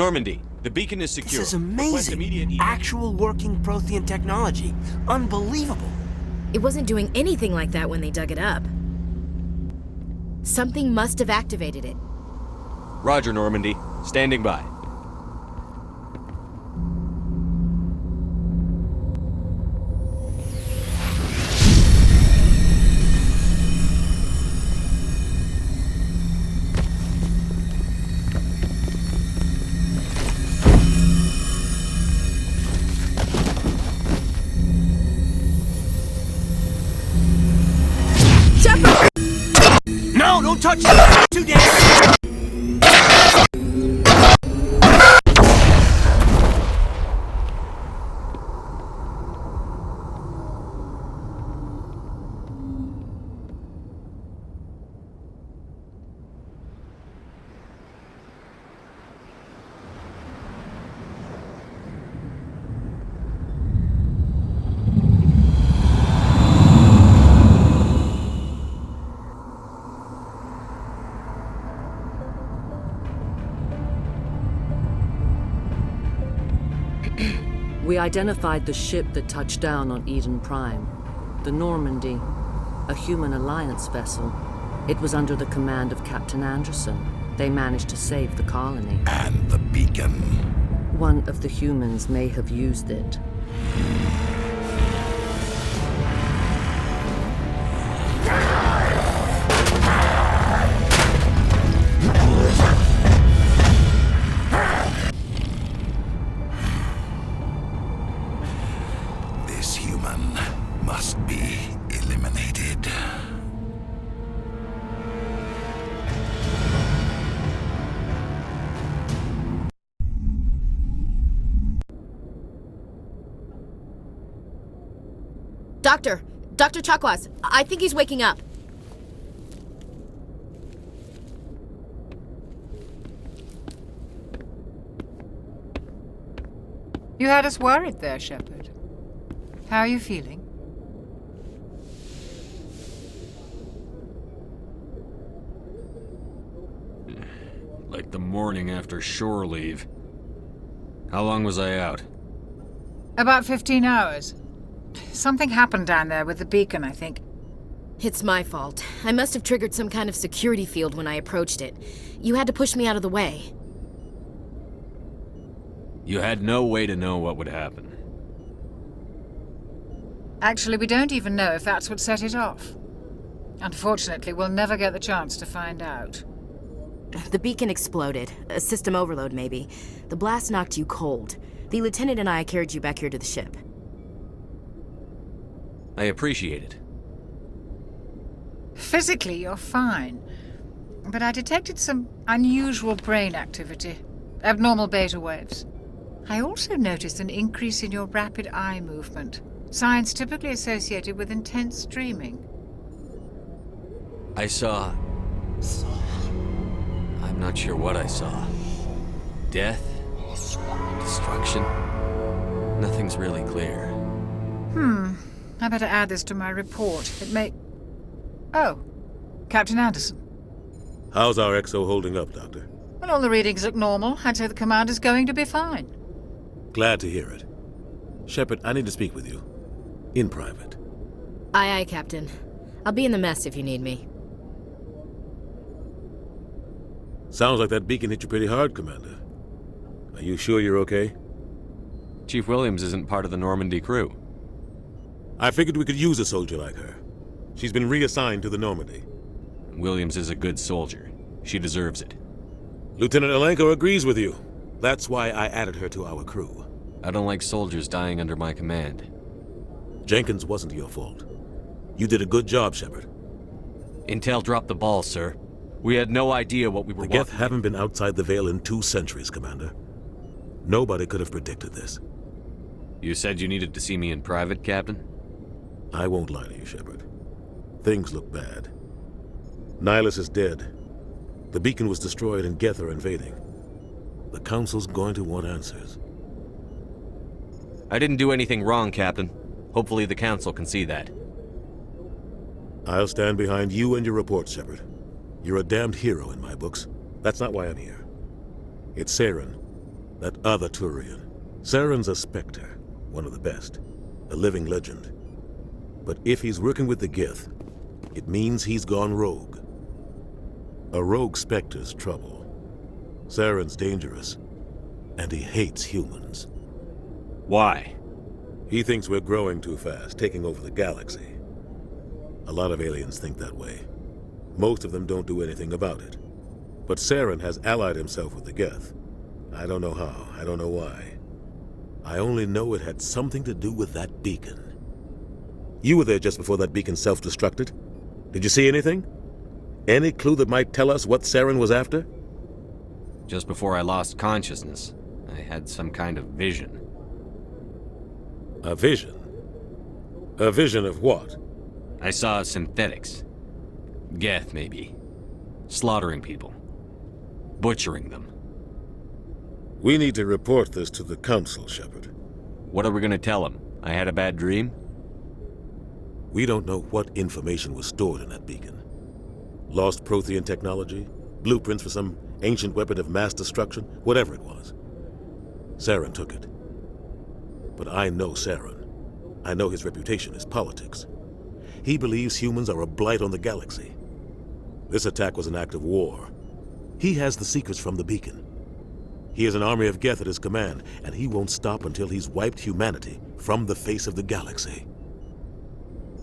Normandy, the beacon is secure. This is Request immediate amazing. Actual working Prothean technology. Unbelievable. It wasn't doing anything like that when they dug it up. Something must have activated it. Roger, Normandy. Standing by. No, don't touch it! Too damn! We identified the ship that touched down on Eden Prime, the Normandy, a human alliance vessel. It was under the command of Captain Anderson. They managed to save the colony. And the beacon. One of the humans may have used it. This human must be eliminated. Dr. Chakwas, I think he's waking up. You had us worried there, Shepard. How are you feeling? Like the morning after shore leave. How long was I out? About 15 hours. Something happened down there with the beacon, I think. It's my fault. I must have triggered some kind of security field when I approached it. You had to push me out of the way. You had no way to know what would happen. Actually, we don't even know if that's what set it off. Unfortunately, we'll never get the chance to find out. The beacon exploded. A system overload, maybe. The blast knocked you cold. The lieutenant and I carried you back here to the ship. I appreciate it. Physically, you're fine. But I detected some unusual brain activity. Abnormal beta waves. I also noticed an increase in your rapid eye movement. Signs typically associated with intense dreaming. I saw... I'm not sure what I saw. Death? Destruction? Nothing's really clear. I better add this to my report. It may... Oh, Captain Anderson. How's our XO holding up, Doctor? Well, all the readings look normal. I'd say the commander's going to be fine. Glad to hear it. Shepard, I need to speak with you. In private. Aye, Captain. I'll be in the mess if you need me. Sounds like that beacon hit you pretty hard, Commander. Are you sure you're okay? Chief Williams isn't part of the Normandy crew. I figured we could use a soldier like her. She's been reassigned to the Normandy. Williams is a good soldier. She deserves it. Lieutenant Alenko agrees with you. That's why I added her to our crew. I don't like soldiers dying under my command. Jenkins wasn't your fault. You did a good job, Shepard. Intel dropped the ball, sir. We had no idea what we were The Geth haven't been outside the Veil in 2 centuries, Commander. Nobody could have predicted this. You said you needed to see me in private, Captain? I won't lie to you, Shepard. Things look bad. Nihilus is dead. The beacon was destroyed and Geth are invading. The Council's going to want answers. I didn't do anything wrong, Captain. Hopefully the Council can see that. I'll stand behind you and your reports, Shepard. You're a damned hero in my books. That's not why I'm here. It's Saren, That other Turian. Saren's a Spectre, one of the best. A living legend. But if he's working with the Gith, it means he's gone rogue. A rogue Spectre's trouble. Saren's dangerous, and he hates humans. Why? He thinks we're growing too fast, taking over the galaxy. A lot of aliens think that way. Most of them don't do anything about it. But Saren has allied himself with the Geth. I don't know how, I don't know why. I only know it had something to do with that beacon. You were there just before that beacon self-destructed. Did you see anything? Any clue that might tell us what Saren was after? Just before I lost consciousness, I had some kind of vision. A vision? A vision of what? I saw synthetics. Geth, maybe. Slaughtering people. Butchering them. We need to report this to the Council, Shepard. What are we gonna tell them? I had a bad dream? We don't know what information was stored in that beacon. Lost Prothean technology? Blueprints for some ancient weapon of mass destruction? Whatever it was. Saren took it. But I know Saren. I know his reputation is politics. He believes humans are a blight on the galaxy. This attack was an act of war. He has the secrets from the beacon. He has an army of Geth at his command, and he won't stop until he's wiped humanity from the face of the galaxy.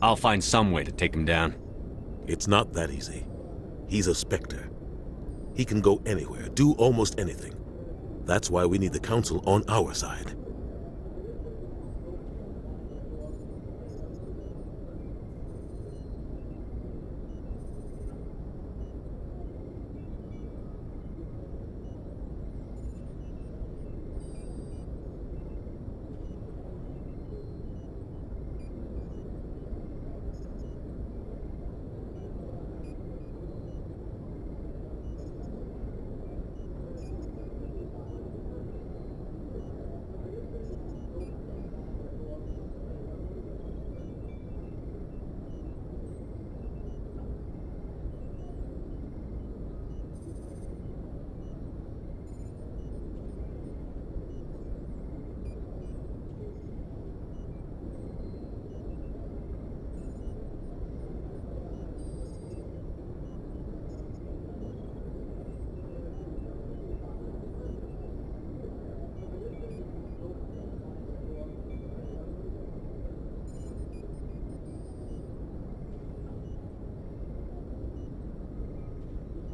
I'll find some way to take him down. It's not that easy. He's a Spectre. He can go anywhere, do almost anything. That's why we need the Council on our side.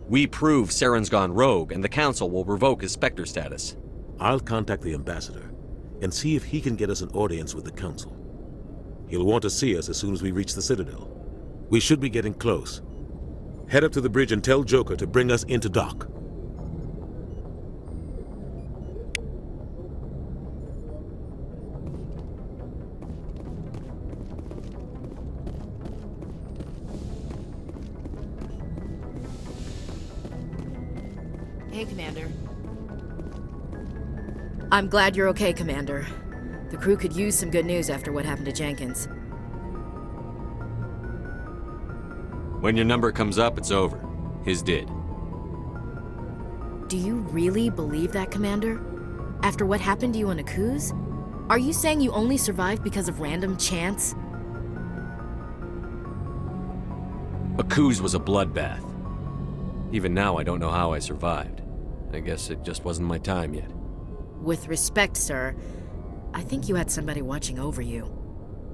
We prove Saren's gone rogue, and the Council will revoke his Spectre status. I'll contact the Ambassador and see if he can get us an audience with the Council. He'll want to see us as soon as we reach the Citadel. We should be getting close. Head up to the bridge and tell Joker to bring us into dock. Hey, Commander. I'm glad you're okay, Commander. The crew could use some good news after what happened to Jenkins. When your number comes up, it's over. His did. Do you really believe that, Commander? After what happened to you on Akuz? Are you saying you only survived because of random chance? Akuz was a bloodbath. Even now, I don't know how I survived. I guess it just wasn't my time yet. With respect, sir, I think you had somebody watching over you.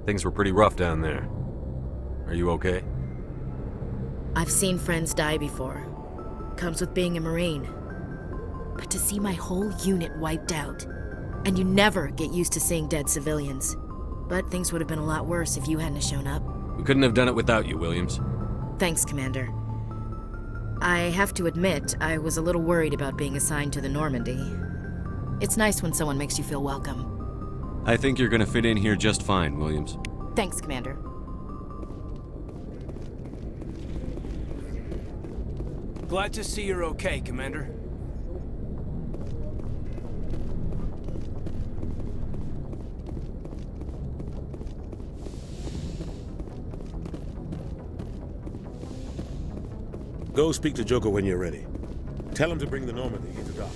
Things were pretty rough down there. Are you okay? I've seen friends die before. Comes with being a Marine. But to see my whole unit wiped out, and you never get used to seeing dead civilians. But things would have been a lot worse if you hadn't shown up. We couldn't have done it without you, Williams. Thanks, Commander. I have to admit, I was a little worried about being assigned to the Normandy. It's nice when someone makes you feel welcome. I think you're gonna fit in here just fine, Williams. Thanks, Commander. Glad to see you're okay, Commander. Go speak to Joker when you're ready. Tell him to bring the Normandy into dock.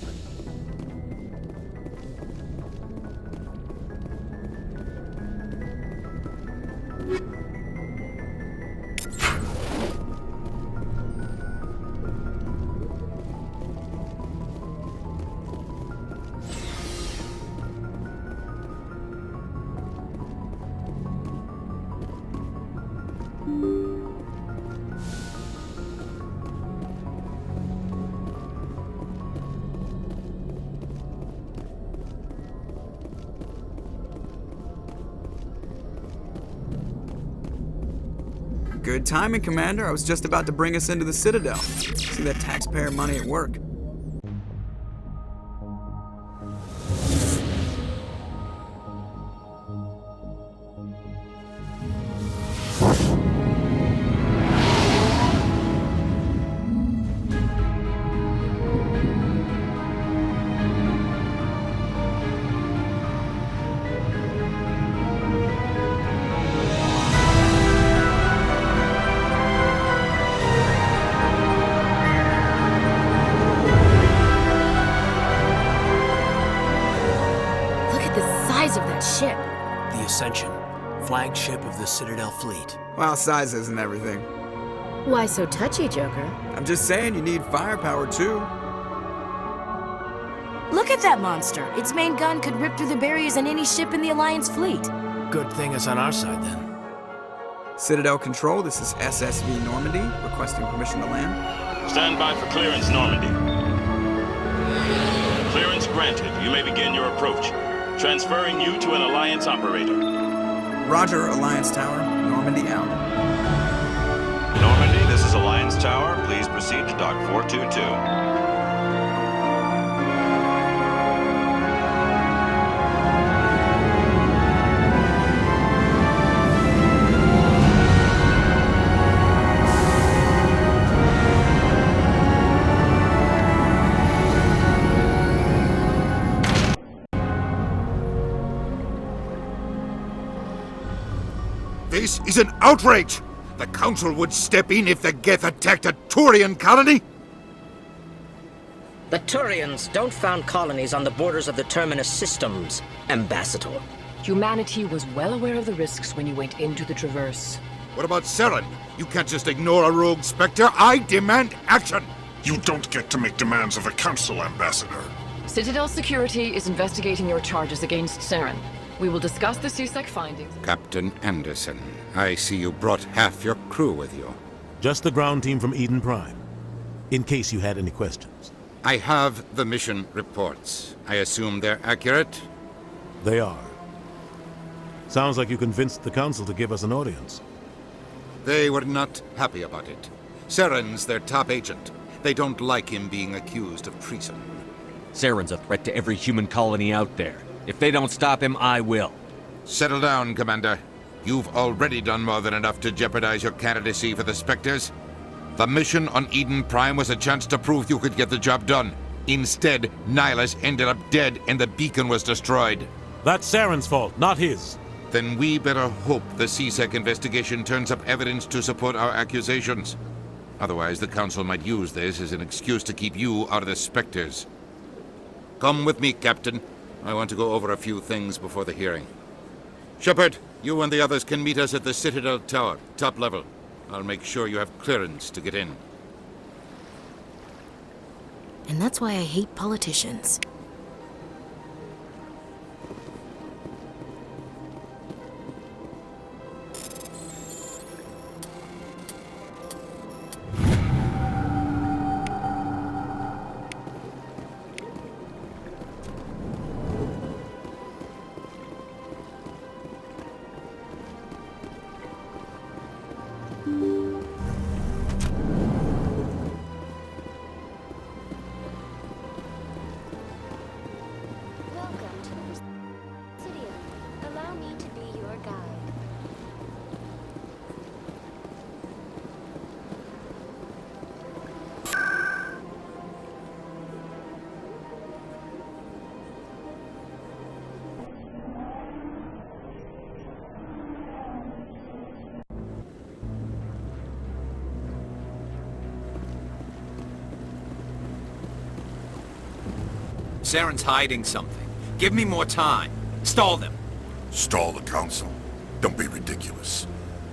Good timing, Commander. I was just about to bring us into the Citadel. See that taxpayer money at work. Of that ship. The Ascension, flagship of the Citadel fleet. Well, size isn't everything. Why so touchy, Joker? I'm just saying you need firepower, too. Look at that monster. Its main gun could rip through the barriers in any ship in the Alliance fleet. Good thing it's on our side, then. Citadel Control, this is SSV Normandy, requesting permission to land. Stand by for clearance, Normandy. Clearance granted. You may begin your approach. Transferring you to an Alliance operator. Roger, Alliance Tower. Normandy out. Normandy, this is Alliance Tower. Please proceed to Dock 422. This is an outrage! The Council would step in if the Geth attacked a Turian colony? The Turians don't found colonies on the borders of the Terminus systems, Ambassador. Humanity was well aware of the risks when you went into the Traverse. What about Saren? You can't just ignore a rogue Spectre. I demand action! You don't get to make demands of a Council, Ambassador. Citadel Security is investigating your charges against Saren. We will discuss the CSEC findings. Captain Anderson, I see you brought half your crew with you. Just the ground team from Eden Prime, in case you had any questions. I have the mission reports. I assume they're accurate? They are. Sounds like you convinced the Council to give us an audience. They were not happy about it. Saren's their top agent. They don't like him being accused of treason. Saren's a threat to every human colony out there. If they don't stop him, I will. Settle down, Commander. You've already done more than enough to jeopardize your candidacy for the Spectres. The mission on Eden Prime was a chance to prove you could get the job done. Instead, Nihilus ended up dead and the beacon was destroyed. That's Saren's fault, not his. Then we better hope the CSEC investigation turns up evidence to support our accusations. Otherwise, the Council might use this as an excuse to keep you out of the Spectres. Come with me, Captain. I want to go over a few things before the hearing. Shepard, you and the others can meet us at the Citadel Tower, top level. I'll make sure you have clearance to get in. And that's why I hate politicians. Saren's hiding something. Give me more time. Stall them. Stall the Council? Don't be ridiculous.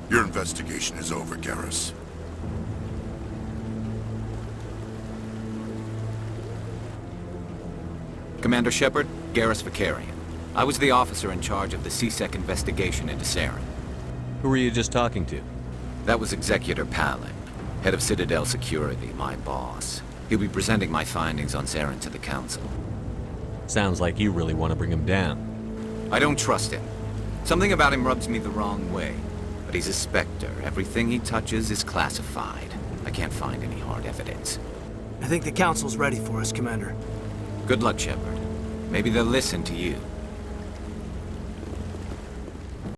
Your investigation is over, Garrus. Commander Shepard, Garrus Vicarian. I was the officer in charge of the CSEC investigation into Saren. Who were you just talking to? That was Executor Palin, head of Citadel Security, my boss. He'll be presenting my findings on Saren to the Council. Sounds like you really want to bring him down. I don't trust him. Something about him rubs me the wrong way. But he's a Spectre. Everything he touches is classified. I can't find any hard evidence. I think the Council's ready for us, Commander. Good luck, Shepard. Maybe they'll listen to you.